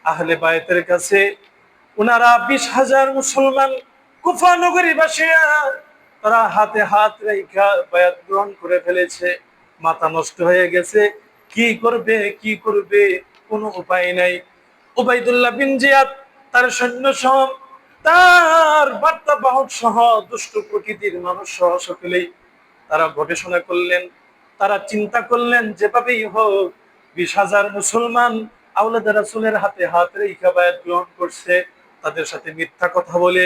আহলে বায়তের কাছে। ওনারা 20,000 মুসলমান কুফা নগরীবাসীরা তারা হাতে হাত রেখা বায়াত গ্রহণ করে ফেলেছে। মাথা নষ্ট হয়ে গেছে, কি করবে কি করবে, কোনো উপায় নাই। উবাইদুল্লাহ বিন জিয়াদ তার সৈন্য সহ, তার বার্তা বাহক সহ, দুষ্ট প্রকৃতির মানুষ সহ সকলেই তারা গবেষণা করলেন, তারা চিন্তা করলেন যেভাবেই হোক 20,000 মুসলমান আওলাদ রাসূলের হাতে হাত রেখা বায়াত গ্রহণ করছে, তাদের সাথে মিথ্যা কথা বলে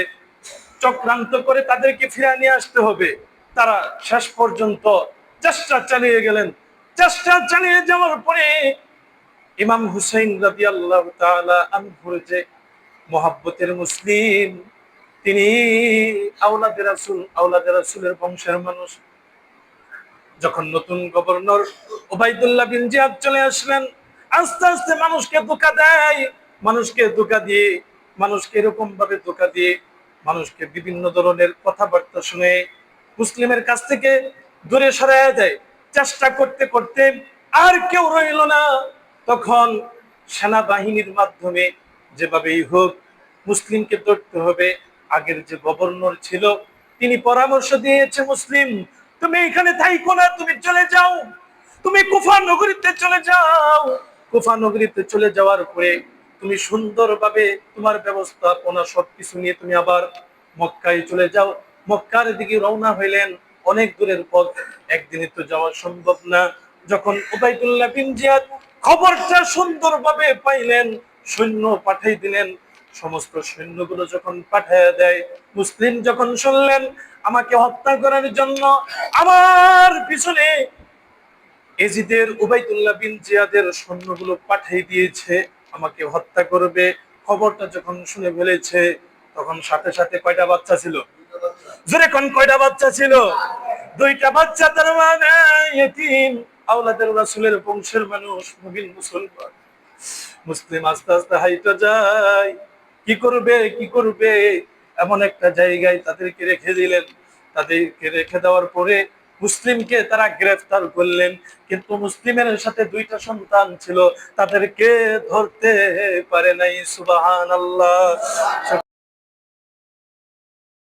চক্রান্ত করে তাদেরকে ফিরিয়ে নিয়ে আসতে হবে। তারা শেষ পর্যন্ত চেষ্টা চালিয়ে গেলেন। চেষ্টা চালিয়ে যাওয়ার পরে ইমাম হুসাইন রাদিয়াল্লাহু তাআলা আনহুর যে মহব্বতের মুসলিম, তিনি আওলাদ রাসূলের বংশের মানুষ, যখন নতুন গভর্নর ওবাইদুল্লাহ বিন জিয়াদ চলে আসলেন, আস্তে আস্তে মানুষকে ধোঁকা দেয়, মানুষকে ধোঁকা দিয়ে, মানুষকে এরকম ভাবে ধোঁকা দিয়ে, মানুষকে বিভিন্ন ধরনের কথাবার্তা শুনে মুসলিমের কাছ থেকে দূরে সরাইয়া দেয়। চেষ্টা করতে করতে আর কেউ রইল না। তখন সেনাবাহিনীর মাধ্যমে যেভাবেই হোক মুসলিমকে ধরতে হবে। আগের যে গভর্নর ছিল তিনি পরামর্শ দিয়েছে, মুসলিম তুমি এখানে থাইকো না, তুমি চলে যাও, তুমি কুফা নগরীতে চলে যাও। কুফা নগরীতে চলে যাওয়ার পরে তুমি সুন্দরভাবে তোমার ব্যবস্থাপনা সবকিছু নিয়ে তুমি আবার মক্কায় চলে যাও। মক্কার দিকে রওনা হইলেন। অনেক দূরের পথ, একদিনে তো যাওয়া সম্ভব না। যখন উবাইদুল্লাহ বিন জিয়াদ খবরটা সুন্দরভাবে পাইলেন, সৈন্য পাঠাই দিলেন। সমস্ত সৈন্যগুলো যখন পাঠাইয়া দেয়, মুসলিম যখন শুনলেন আমাকে হত্যা করার জন্য আমার পিছনে এজিদের উবাইদুল্লাহ বিন জিয়াদের সৈন্যগুলো পাঠিয়ে দিয়েছে, আমাকে হত্যা করবে, খবরটা যখন শুনে ফেলেছে, তখন সাথে সাথে কয়টা বাচ্চা ছিল? জোরে কোন কয়টা বাচ্চা ছিল? দুইটা বাচ্চা, তার মানে ইতিম আওলাদের রাসূলের বংশের মানুষ, মুমিন মুসলমান। মুসলিম আস্তে আস্তে হাইটা যায়, কি করবে কি করবে, এমন একটা জায়গায় তাদেরকে রেখে দিলেন। তাদেরকে রেখে দেওয়ার পরে মুসলিমকে তারা গ্রেফতার করলেন, কিন্তু মুসলিমের সাথে দুইটা সন্তান ছিল, তাদেরকে ধরতে পারে নাই। সুবহানাল্লাহ।